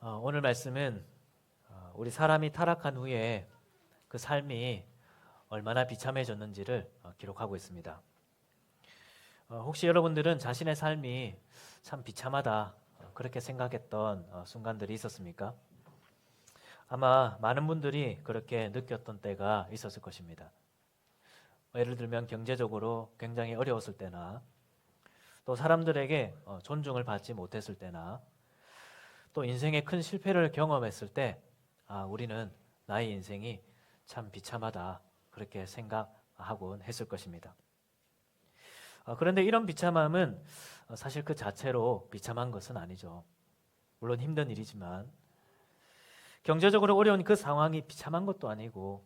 오늘 말씀은 우리 사람이 타락한 후에 그 삶이 얼마나 비참해졌는지를 기록하고 있습니다. 혹시 여러분들은 자신의 삶이 참 비참하다 그렇게 생각했던 순간들이 있었습니까? 아마 많은 분들이 그렇게 느꼈던 때가 있었을 것입니다. 예를 들면 경제적으로 굉장히 어려웠을 때나 또 사람들에게 존중을 받지 못했을 때나 또 인생의 큰 실패를 경험했을 때 우리는 나의 인생이 참 비참하다 그렇게 생각하곤 했을 것입니다. 그런데 이런 비참함은 사실 그 자체로 비참한 것은 아니죠. 물론 힘든 일이지만 경제적으로 어려운 그 상황이 비참한 것도 아니고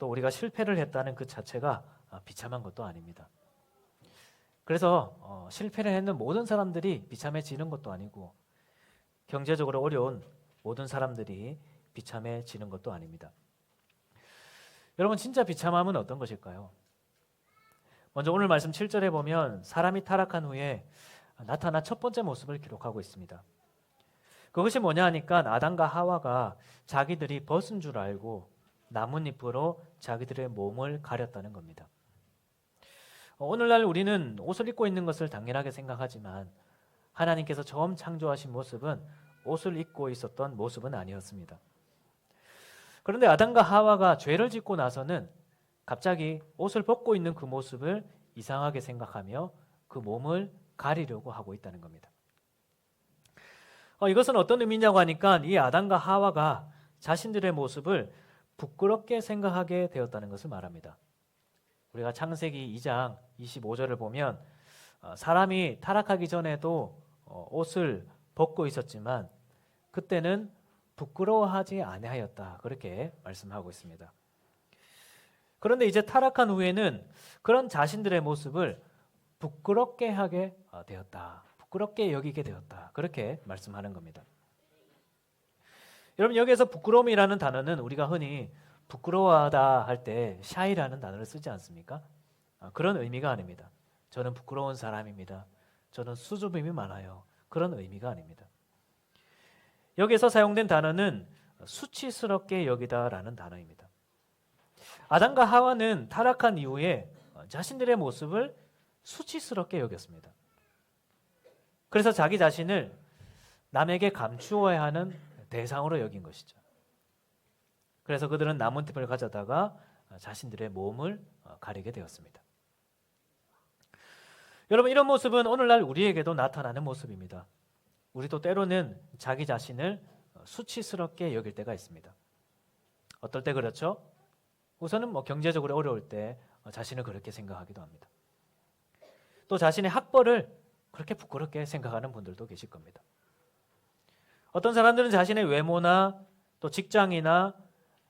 또 우리가 실패를 했다는 그 자체가 비참한 것도 아닙니다. 그래서 실패를 했는 모든 사람들이 비참해지는 것도 아니고 경제적으로 어려운 모든 사람들이 비참해지는 것도 아닙니다. 여러분 진짜 비참함은 어떤 것일까요? 먼저 오늘 말씀 7절에 보면 사람이 타락한 후에 나타난 첫 번째 모습을 기록하고 있습니다. 그것이 뭐냐 하니까 아담과 하와가 자기들이 벗은 줄 알고 나뭇잎으로 자기들의 몸을 가렸다는 겁니다. 오늘날 우리는 옷을 입고 있는 것을 당연하게 생각하지만 하나님께서 처음 창조하신 모습은 옷을 입고 있었던 모습은 아니었습니다. 그런데 아담과 하와가 죄를 짓고 나서는 갑자기 옷을 벗고 있는 그 모습을 이상하게 생각하며 그 몸을 가리려고 하고 있다는 겁니다. 이것은 어떤 의미냐고 하니까 이 아담과 하와가 자신들의 모습을 부끄럽게 생각하게 되었다는 것을 말합니다. 우리가 창세기 2장 25절을 보면 사람이 타락하기 전에도 옷을 벗고 있었지만 그때는 부끄러워하지 아니하였다 그렇게 말씀하고 있습니다. 그런데 이제 타락한 후에는 그런 자신들의 모습을 부끄럽게 하게 되었다. 부끄럽게 여기게 되었다. 그렇게 말씀하는 겁니다. 여러분 여기에서 부끄러움이라는 단어는 우리가 흔히 부끄러워하다 할 때 샤이라는 단어를 쓰지 않습니까? 그런 의미가 아닙니다. 저는 부끄러운 사람입니다. 저는 수줍음이 많아요. 그런 의미가 아닙니다. 여기서 사용된 단어는 수치스럽게 여기다라는 단어입니다. 아담과 하와는 타락한 이후에 자신들의 모습을 수치스럽게 여겼습니다. 그래서 자기 자신을 남에게 감추어야 하는 대상으로 여긴 것이죠. 그래서 그들은 나뭇잎을 가져다가 자신들의 몸을 가리게 되었습니다. 여러분 이런 모습은 오늘날 우리에게도 나타나는 모습입니다. 우리도 때로는 자기 자신을 수치스럽게 여길 때가 있습니다. 어떨 때 그렇죠? 우선은 경제적으로 어려울 때 자신을 그렇게 생각하기도 합니다. 또 자신의 학벌을 그렇게 부끄럽게 생각하는 분들도 계실 겁니다. 어떤 사람들은 자신의 외모나 또 직장이나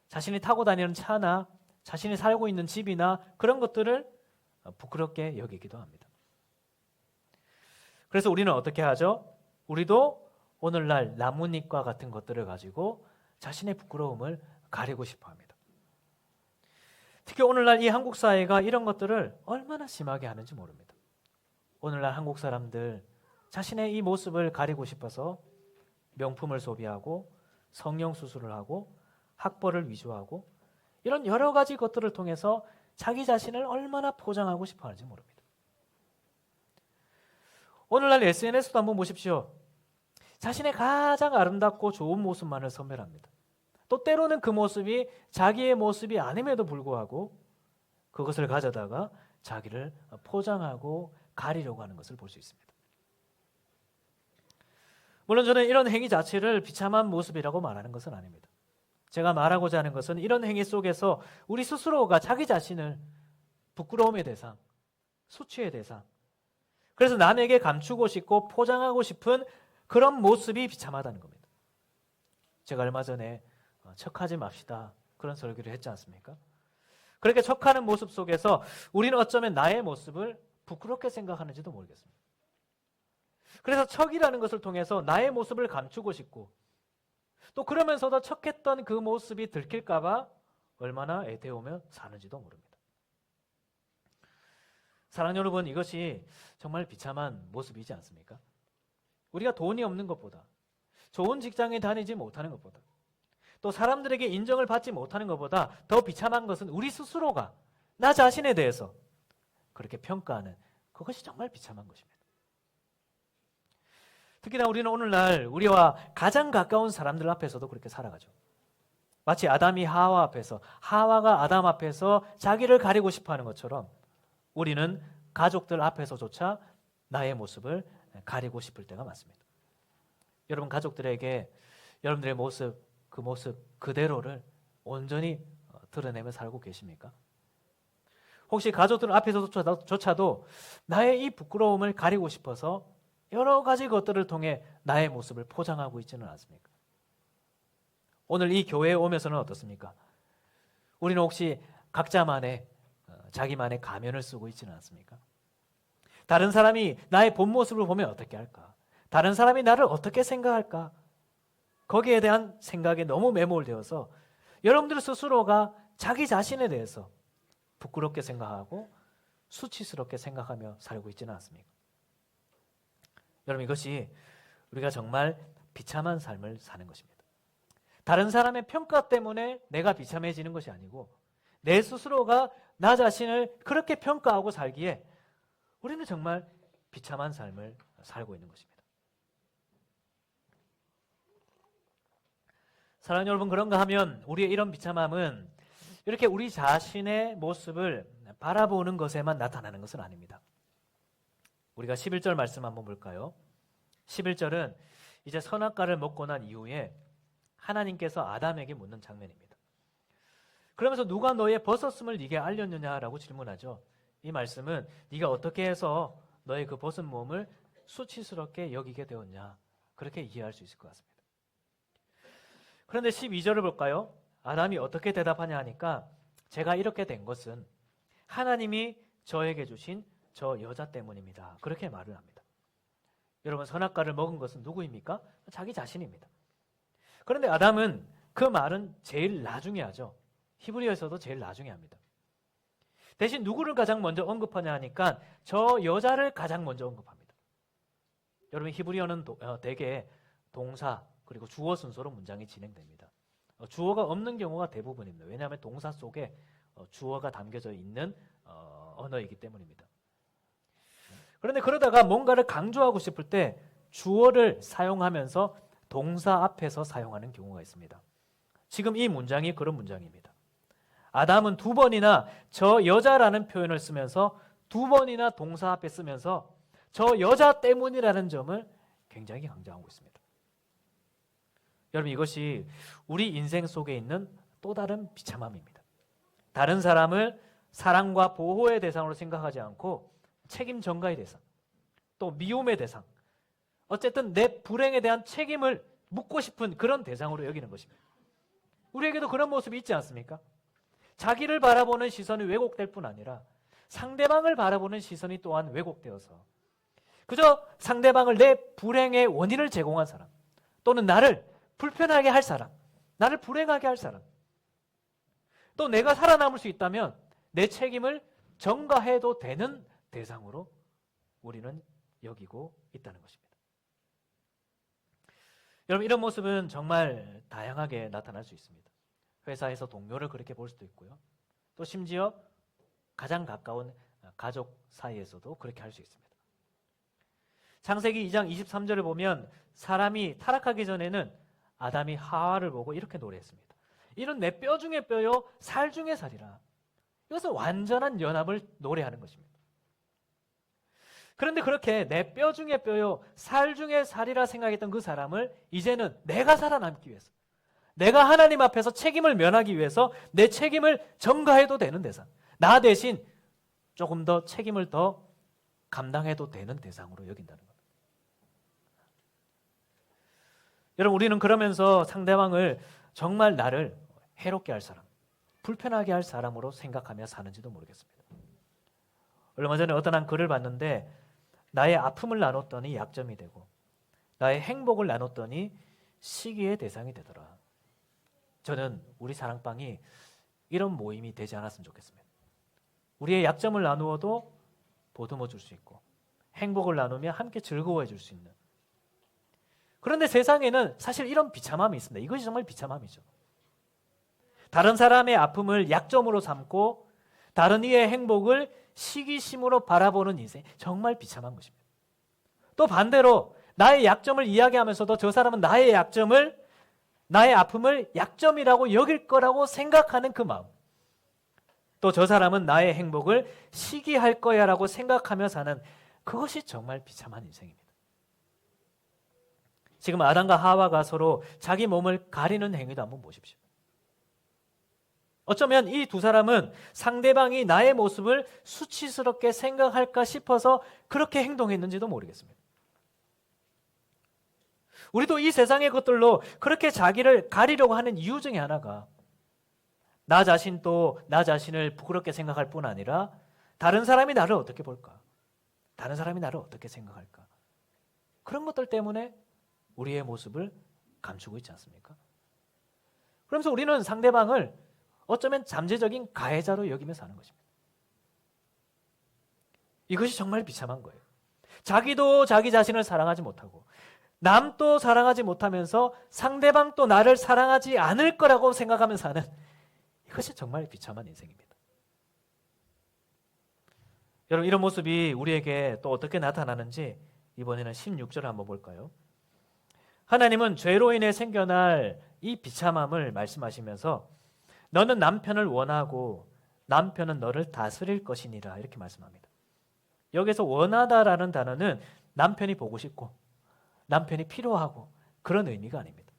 자신이 타고 다니는 차나 자신이 살고 있는 집이나 그런 것들을 부끄럽게 여기기도 합니다. 그래서 우리는 어떻게 하죠? 우리도 오늘날 나뭇잎과 같은 것들을 가지고 자신의 부끄러움을 가리고 싶어 합니다. 특히 오늘날 이 한국 사회가 이런 것들을 얼마나 심하게 하는지 모릅니다. 오늘날 한국 사람들 자신의 이 모습을 가리고 싶어서 명품을 소비하고 성형수술을 하고 학벌을 위조하고 이런 여러 가지 것들을 통해서 자기 자신을 얼마나 포장하고 싶어 하는지 모릅니다. 오늘날 SNS도 한번 보십시오. 자신의 가장 아름답고 좋은 모습만을 선별합니다. 또 때로는 그 모습이 자기의 모습이 아님에도 불구하고 그것을 가져다가 자기를 포장하고 가리려고 하는 것을 볼 수 있습니다. 물론 저는 이런 행위 자체를 비참한 모습이라고 말하는 것은 아닙니다. 제가 말하고자 하는 것은 이런 행위 속에서 우리 스스로가 자기 자신을 부끄러움의 대상, 수치의 대상, 그래서 남에게 감추고 싶고 포장하고 싶은 그런 모습이 비참하다는 겁니다. 제가 얼마 전에 척하지 맙시다 그런 설교를 했지 않습니까? 그렇게 척하는 모습 속에서 우리는 어쩌면 나의 모습을 부끄럽게 생각하는지도 모르겠습니다. 그래서 척이라는 것을 통해서 나의 모습을 감추고 싶고 또 그러면서도 척했던 그 모습이 들킬까 봐 얼마나 애태우며 사는지도 모릅니다. 사랑하는 여러분, 이것이 정말 비참한 모습이지 않습니까? 우리가 돈이 없는 것보다 좋은 직장에 다니지 못하는 것보다, 또 사람들에게 인정을 받지 못하는 것보다 더 비참한 것은 우리 스스로가 나 자신에 대해서 그렇게 평가하는, 그것이 정말 비참한 것입니다. 특히나 우리는 오늘날 우리와 가장 가까운 사람들 앞에서도 그렇게 살아가죠. 마치 아담이 하와 앞에서, 하와가 아담 앞에서 자기를 가리고 싶어하는 것처럼 우리는 가족들 앞에서조차 나의 모습을 가리고 싶을 때가 많습니다. 여러분, 가족들에게 여러분들의 모습, 그 모습 그대로를 온전히 드러내며 살고 계십니까? 혹시 가족들 앞에서조차도 나의 이 부끄러움을 가리고 싶어서 여러 가지 것들을 통해 나의 모습을 포장하고 있지는 않습니까? 오늘 이 교회에 오면서는 어떻습니까? 우리는 혹시 각자만의 자기만의 가면을 쓰고 있지는 않습니까? 다른 사람이 나의 본 모습을 보면 어떻게 할까? 다른 사람이 나를 어떻게 생각할까? 거기에 대한 생각에 너무 매몰되어서 여러분들 스스로가 자기 자신에 대해서 부끄럽게 생각하고 수치스럽게 생각하며 살고 있지는 않습니까? 여러분, 이것이 우리가 정말 비참한 삶을 사는 것입니다. 다른 사람의 평가 때문에 내가 비참해지는 것이 아니고 내 스스로가 나 자신을 그렇게 평가하고 살기에 우리는 정말 비참한 삶을 살고 있는 것입니다. 사랑하는 여러분, 그런가 하면 우리의 이런 비참함은 이렇게 우리 자신의 모습을 바라보는 것에만 나타나는 것은 아닙니다. 우리가 11절 말씀 한번 볼까요? 11절은 이제 선악과를 먹고 난 이후에 하나님께서 아담에게 묻는 장면입니다. 그러면서 누가 너의 벗었음을 네게 알렸느냐라고 질문하죠. 이 말씀은 네가 어떻게 해서 너의 그 벗은 몸을 수치스럽게 여기게 되었냐, 그렇게 이해할 수 있을 것 같습니다. 그런데 12절을 볼까요? 아담이 어떻게 대답하냐 하니까 제가 이렇게 된 것은 하나님이 저에게 주신 저 여자 때문입니다. 그렇게 말을 합니다. 여러분, 선악과를 먹은 것은 누구입니까? 자기 자신입니다. 그런데 아담은 그 말은 제일 나중에 하죠. 히브리어에서도 제일 나중에 합니다. 대신 누구를 가장 먼저 언급하냐 하니까 저 여자를 가장 먼저 언급합니다. 여러분, 히브리어는 대개 동사 그리고 주어 순서로 문장이 진행됩니다. 주어가 없는 경우가 대부분입니다. 왜냐하면 동사 속에 주어가 담겨져 있는 언어이기 때문입니다. 그런데 그러다가 뭔가를 강조하고 싶을 때 주어를 사용하면서 동사 앞에서 사용하는 경우가 있습니다. 지금 이 문장이 그런 문장입니다. 아담은 두 번이나 저 여자라는 표현을 쓰면서 두 번이나 동사 앞에 쓰면서 저 여자 때문이라는 점을 굉장히 강조하고 있습니다. 여러분, 이것이 우리 인생 속에 있는 또 다른 비참함입니다. 다른 사람을 사랑과 보호의 대상으로 생각하지 않고 책임 전가의 대상, 또 미움의 대상, 어쨌든 내 불행에 대한 책임을 묻고 싶은 그런 대상으로 여기는 것입니다. 우리에게도 그런 모습이 있지 않습니까? 자기를 바라보는 시선이 왜곡될 뿐 아니라 상대방을 바라보는 시선이 또한 왜곡되어서 그저 상대방을 내 불행의 원인을 제공한 사람, 또는 나를 불편하게 할 사람, 나를 불행하게 할 사람, 또 내가 살아남을 수 있다면 내 책임을 전가해도 되는 대상으로 우리는 여기고 있다는 것입니다. 여러분, 이런 모습은 정말 다양하게 나타날 수 있습니다. 회사에서 동료를 그렇게 볼 수도 있고요. 또 심지어 가장 가까운 가족 사이에서도 그렇게 할 수 있습니다. 창세기 2장 23절을 보면 사람이 타락하기 전에는 아담이 하와를 보고 이렇게 노래했습니다. 이는 내 뼈 중에 뼈요 살 중에 살이라. 이것은 완전한 연합을 노래하는 것입니다. 그런데 그렇게 내 뼈 중에 뼈요 살 중에 살이라 생각했던 그 사람을 이제는 내가 살아남기 위해서, 내가 하나님 앞에서 책임을 면하기 위해서 내 책임을 전가해도 되는 대상, 나 대신 조금 더 책임을 더 감당해도 되는 대상으로 여긴다는 겁니다. 여러분, 우리는 그러면서 상대방을 정말 나를 해롭게 할 사람, 불편하게 할 사람으로 생각하며 사는지도 모르겠습니다. 얼마 전에 어떤 한 글을 봤는데 나의 아픔을 나눴더니 약점이 되고 나의 행복을 나눴더니 시기의 대상이 되더라. 저는 우리 사랑방이 이런 모임이 되지 않았으면 좋겠습니다. 우리의 약점을 나누어도 보듬어 줄 수 있고 행복을 나누며 함께 즐거워해 줄 수 있는, 그런데 세상에는 사실 이런 비참함이 있습니다. 이것이 정말 비참함이죠. 다른 사람의 아픔을 약점으로 삼고 다른 이의 행복을 시기심으로 바라보는 인생, 정말 비참한 것입니다. 또 반대로 나의 약점을 이야기하면서도 저 사람은 나의 아픔을 약점이라고 여길 거라고 생각하는 그 마음, 또 저 사람은 나의 행복을 시기할 거야 라고 생각하며 사는, 그것이 정말 비참한 인생입니다. 지금 아담과 하와가 서로 자기 몸을 가리는 행위도 한번 보십시오. 어쩌면 이 두 사람은 상대방이 나의 모습을 수치스럽게 생각할까 싶어서 그렇게 행동했는지도 모르겠습니다. 우리도 이 세상의 것들로 그렇게 자기를 가리려고 하는 이유 중에 하나가 나 자신도 나 자신을 부끄럽게 생각할 뿐 아니라 다른 사람이 나를 어떻게 볼까? 다른 사람이 나를 어떻게 생각할까? 그런 것들 때문에 우리의 모습을 감추고 있지 않습니까? 그러면서 우리는 상대방을 어쩌면 잠재적인 가해자로 여기며 사는 것입니다. 이것이 정말 비참한 거예요. 자기도 자기 자신을 사랑하지 못하고 남도 사랑하지 못하면서 상대방도 나를 사랑하지 않을 거라고 생각하면서 사는, 이것이 정말 비참한 인생입니다. 여러분, 이런 모습이 우리에게 또 어떻게 나타나는지 이번에는 16절을 한번 볼까요? 하나님은 죄로 인해 생겨날 이 비참함을 말씀하시면서 너는 남편을 원하고 남편은 너를 다스릴 것이니라, 이렇게 말씀합니다. 여기서 원하다라는 단어는 남편이 보고 싶고 남편이 필요하고 그런 의미가 아닙니다.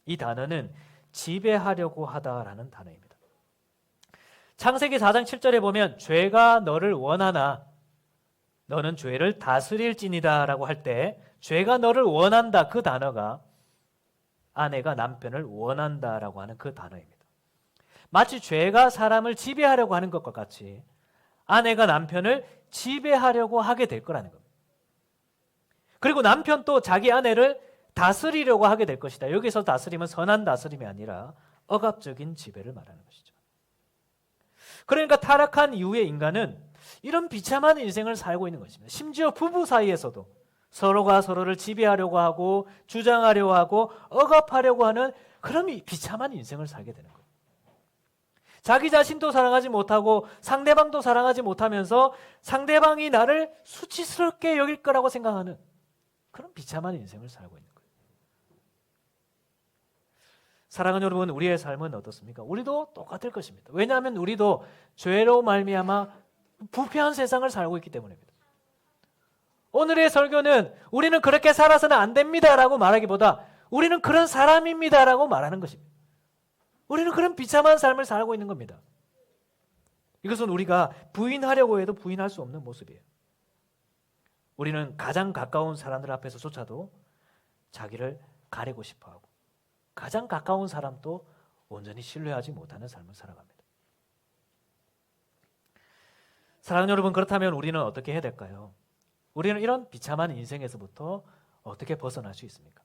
이 단어는 지배하려고 하다라는 단어입니다. 창세기 4장 7절에 보면 죄가 너를 원하나 너는 죄를 다스릴지니라 라고 할 때 죄가 너를 원한다, 그 단어가 아내가 남편을 원한다라고 하는 그 단어입니다. 마치 죄가 사람을 지배하려고 하는 것과 같이 아내가 남편을 지배하려고 하게 될 거라는 겁니다. 그리고 남편도 자기 아내를 다스리려고 하게 될 것이다. 여기서 다스림은 선한 다스림이 아니라 억압적인 지배를 말하는 것이죠. 그러니까 타락한 이후의 인간은 이런 비참한 인생을 살고 있는 것입니다. 심지어 부부 사이에서도 서로가 서로를 지배하려고 하고 주장하려고 하고 억압하려고 하는 그런 비참한 인생을 살게 되는 거예요. 자기 자신도 사랑하지 못하고 상대방도 사랑하지 못하면서 상대방이 나를 수치스럽게 여길 거라고 생각하는 그런 비참한 인생을 살고 있는 거예요. 사랑하는 여러분, 우리의 삶은 어떻습니까? 우리도 똑같을 것입니다. 왜냐하면 우리도 죄로 말미암아 부패한 세상을 살고 있기 때문입니다. 오늘의 설교는 우리는 그렇게 살아서는 안 됩니다라고 말하기보다 우리는 그런 사람입니다라고 말하는 것입니다. 우리는 그런 비참한 삶을 살고 있는 겁니다. 이것은 우리가 부인하려고 해도 부인할 수 없는 모습이에요. 우리는 가장 가까운 사람들 앞에서조차도 자기를 가리고 싶어하고 가장 가까운 사람도 온전히 신뢰하지 못하는 삶을 살아갑니다. 사랑하는 여러분, 그렇다면 우리는 어떻게 해야 될까요? 우리는 이런 비참한 인생에서부터 어떻게 벗어날 수 있습니까?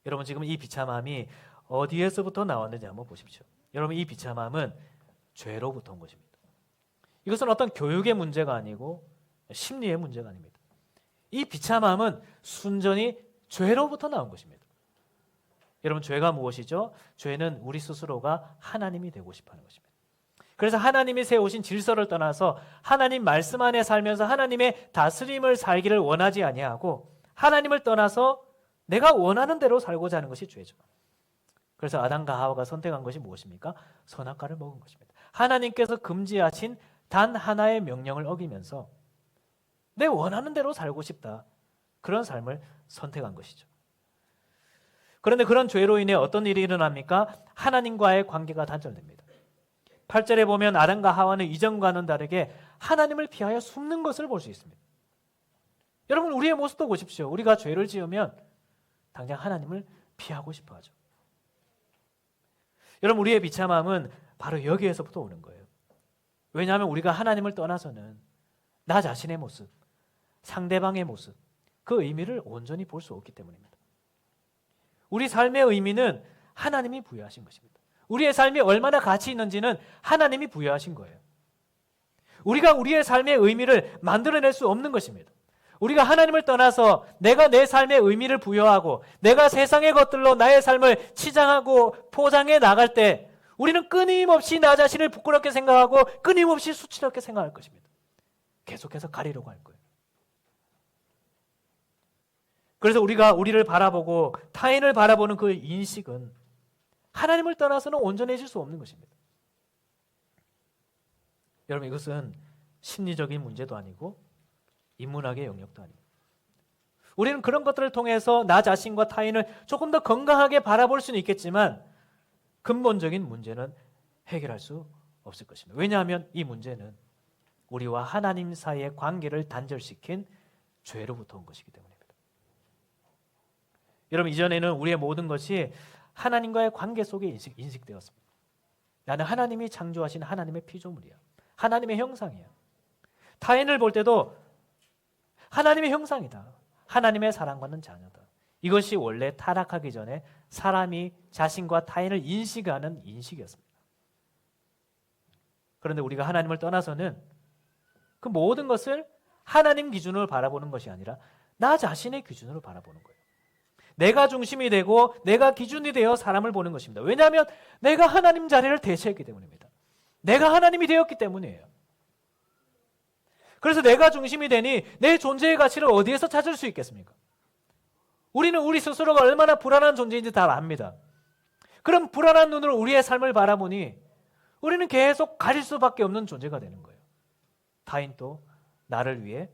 여러분, 지금 이 비참함이 어디에서부터 나왔는지 한번 보십시오. 여러분, 이 비참함은 죄로부터 온 것입니다. 이것은 어떤 교육의 문제가 아니고 심리의 문제가 아닙니다. 이 비참함은 순전히 죄로부터 나온 것입니다. 여러분, 죄가 무엇이죠? 죄는 우리 스스로가 하나님이 되고 싶어하는 것입니다. 그래서 하나님이 세우신 질서를 떠나서 하나님 말씀 안에 살면서 하나님의 다스림을 살기를 원하지 아니하고 하나님을 떠나서 내가 원하는 대로 살고자 하는 것이 죄죠. 그래서 아담과 하와가 선택한 것이 무엇입니까? 선악과를 먹은 것입니다. 하나님께서 금지하신 단 하나의 명령을 어기면서 내 원하는 대로 살고 싶다, 그런 삶을 선택한 것이죠. 그런데 그런 죄로 인해 어떤 일이 일어납니까? 하나님과의 관계가 단절됩니다. 8절에 보면 아담과 하와는 이전과는 다르게 하나님을 피하여 숨는 것을 볼 수 있습니다. 여러분, 우리의 모습도 보십시오. 우리가 죄를 지으면 당장 하나님을 피하고 싶어 하죠. 여러분, 우리의 비참함은 바로 여기에서부터 오는 거예요. 왜냐하면 우리가 하나님을 떠나서는 나 자신의 모습, 상대방의 모습, 그 의미를 온전히 볼 수 없기 때문입니다. 우리 삶의 의미는 하나님이 부여하신 것입니다. 우리의 삶이 얼마나 가치 있는지는 하나님이 부여하신 거예요. 우리가 우리의 삶의 의미를 만들어낼 수 없는 것입니다. 우리가 하나님을 떠나서 내가 내 삶에 의미를 부여하고 내가 세상의 것들로 나의 삶을 치장하고 포장해 나갈 때 우리는 끊임없이 나 자신을 부끄럽게 생각하고 끊임없이 수치스럽게 생각할 것입니다. 계속해서 가리려고 할 거예요. 그래서 우리가 우리를 바라보고 타인을 바라보는 그 인식은 하나님을 떠나서는 온전해질 수 없는 것입니다. 여러분, 이것은 심리적인 문제도 아니고 인문학의 영역도 아닙니다. 우리는 그런 것들을 통해서 나 자신과 타인을 조금 더 건강하게 바라볼 수는 있겠지만 근본적인 문제는 해결할 수 없을 것입니다. 왜냐하면 이 문제는 우리와 하나님 사이의 관계를 단절시킨 죄로부터 온 것이기 때문입니다. 여러분, 이전에는 우리의 모든 것이 하나님과의 관계 속에 인식되었습니다. 나는 하나님이 창조하신 하나님의 피조물이야. 하나님의 형상이야. 타인을 볼 때도 하나님의 형상이다. 하나님의 사랑받는 자녀다. 이것이 원래 타락하기 전에 사람이 자신과 타인을 인식하는 인식이었습니다. 그런데 우리가 하나님을 떠나서는 그 모든 것을 하나님 기준으로 바라보는 것이 아니라 나 자신의 기준으로 바라보는 거예요. 내가 중심이 되고 내가 기준이 되어 사람을 보는 것입니다. 왜냐하면 내가 하나님 자리를 대체했기 때문입니다. 내가 하나님이 되었기 때문이에요. 그래서 내가 중심이 되니 내 존재의 가치를 어디에서 찾을 수 있겠습니까? 우리는 우리 스스로가 얼마나 불안한 존재인지 다 압니다. 그럼 불안한 눈으로 우리의 삶을 바라보니 우리는 계속 가릴 수밖에 없는 존재가 되는 거예요. 타인도 나를 위해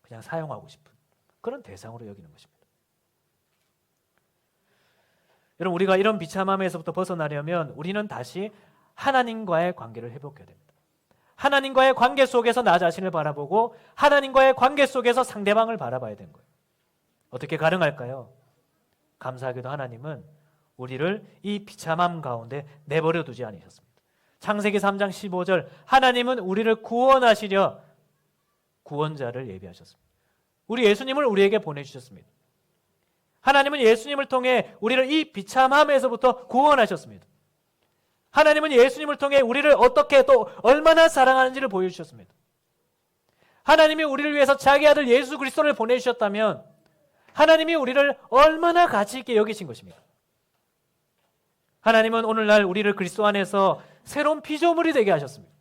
그냥 사용하고 싶은 그런 대상으로 여기는 것입니다. 여러분, 우리가 이런 비참함에서부터 벗어나려면 우리는 다시 하나님과의 관계를 회복해야 됩니다. 하나님과의 관계 속에서 나 자신을 바라보고 하나님과의 관계 속에서 상대방을 바라봐야 되는 거예요. 어떻게 가능할까요? 감사하게도 하나님은 우리를 이 비참함 가운데 내버려 두지 않으셨습니다. 창세기 3장 15절, 하나님은 우리를 구원하시려 구원자를 예비하셨습니다. 우리 예수님을 우리에게 보내주셨습니다. 하나님은 예수님을 통해 우리를 이 비참함에서부터 구원하셨습니다. 하나님은 예수님을 통해 우리를 어떻게 또 얼마나 사랑하는지를 보여주셨습니다. 하나님이 우리를 위해서 자기 아들 예수 그리스도를 보내주셨다면 하나님이 우리를 얼마나 가치 있게 여기신 것입니까? 하나님은 오늘날 우리를 그리스도 안에서 새로운 피조물이 되게 하셨습니다.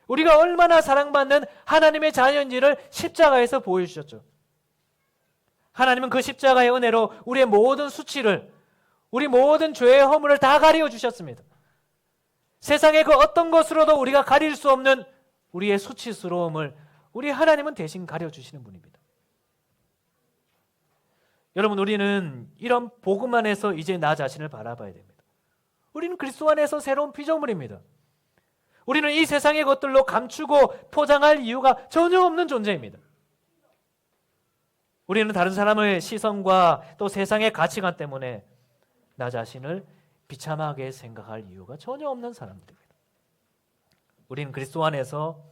우리가 얼마나 사랑받는 하나님의 자녀인지를 십자가에서 보여주셨죠. 하나님은 그 십자가의 은혜로 우리의 모든 수치를, 우리 모든 죄의 허물을 다 가리워 주셨습니다. 세상의 그 어떤 것으로도 우리가 가릴 수 없는 우리의 수치스러움을 우리 하나님은 대신 가려주시는 분입니다. 여러분, 우리는 이런 복음 안에서 이제 나 자신을 바라봐야 됩니다. 우리는 그리스도 안에서 새로운 피조물입니다. 우리는 이 세상의 것들로 감추고 포장할 이유가 전혀 없는 존재입니다. 우리는 다른 사람의 시선과 또 세상의 가치관 때문에 나 자신을 비참하게 생각할 이유가 전혀 없는 사람들입니다. 우리는 그리스도 안에서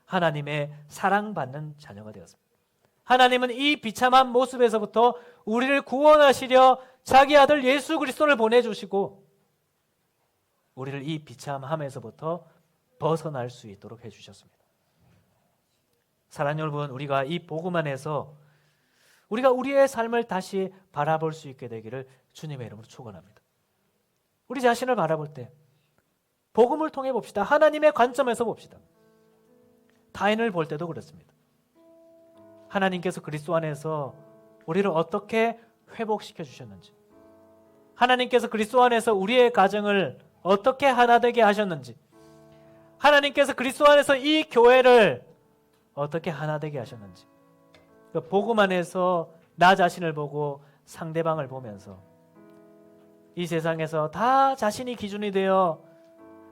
하나님의 사랑받는 자녀가 되었습니다. 하나님은 이 비참한 모습에서부터 우리를 구원하시려 자기 아들 예수 그리스도를 보내주시고 우리를 이 비참함에서부터 벗어날 수 있도록 해주셨습니다. 사랑하는 여러분, 우리가 이 복음 안에서 우리가 우리의 삶을 다시 바라볼 수 있게 되기를 주님의 이름으로 축원합니다. 우리 자신을 바라볼 때 복음을 통해 봅시다. 하나님의 관점에서 봅시다. 타인을 볼 때도 그렇습니다. 하나님께서 그리스도 안에서 우리를 어떻게 회복시켜 주셨는지, 하나님께서 그리스도 안에서 우리의 가정을 어떻게 하나 되게 하셨는지, 하나님께서 그리스도 안에서 이 교회를 어떻게 하나 되게 하셨는지, 그 복음 안에서 나 자신을 보고 상대방을 보면서 이 세상에서 다 자신이 기준이 되어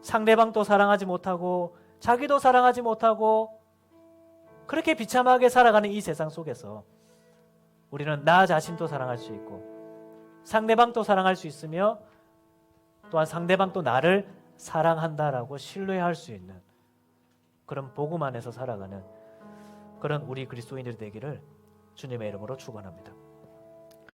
상대방도 사랑하지 못하고 자기도 사랑하지 못하고 그렇게 비참하게 살아가는 이 세상 속에서 우리는 나 자신도 사랑할 수 있고 상대방도 사랑할 수 있으며 또한 상대방도 나를 사랑한다라고 신뢰할 수 있는 그런 복음 안에서 살아가는 그런 우리 그리스도인들이 되기를 주님의 이름으로 축원합니다.